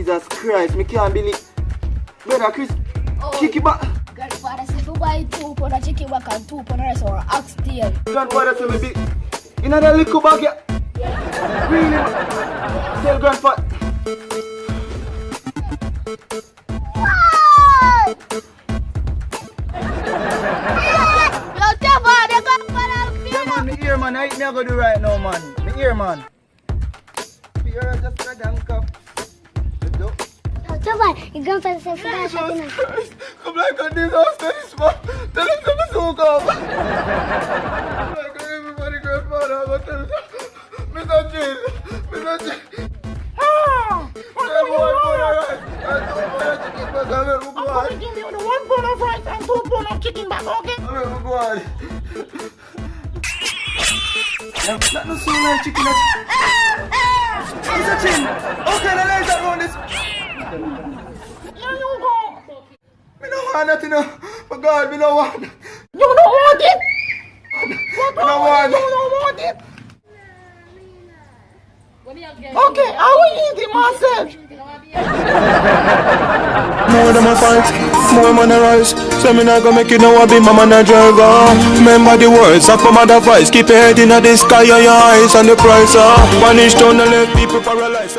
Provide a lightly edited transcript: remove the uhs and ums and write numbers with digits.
Jesus Christ, me can't believe. Brother Chris, kick it back. Grandfather said, if you buy 2 pound of chicken back and 2 pound of rice or oxtail. Grandfather said me big. You know that little bag, yeah? Really? Tell grandfather. Yo, Teva, the grandfather Yeah, man, me ear, man. I ain't me gonna do right now, man. Me ear, man. Me ear just a damn cup. Yo, Teva, your grandfather said, for that shot dinner. Come like a disaster, this man. Tell him to be so calm. Like everybody, grandfather, I'm gonna tell him. Mr. Jill, Mr. Jill. I'm gonna give you the 1 pound of rice and 2 pound of chicken back, okay? That no sound like chicken. Mr. Chin, okay, the legs are around this. Here you go. Me don't want nothing, no. For God, me don't want. You don't want it? What Me don't want. you don't want it? Okay, I will eat it myself. More than my fight, more man a rise. So me not gonna make you know I be my man a driver. Remember the words of my mother voice. Keep your head in the sky and your eyes on the prize. Punish down the left, people paralyzed.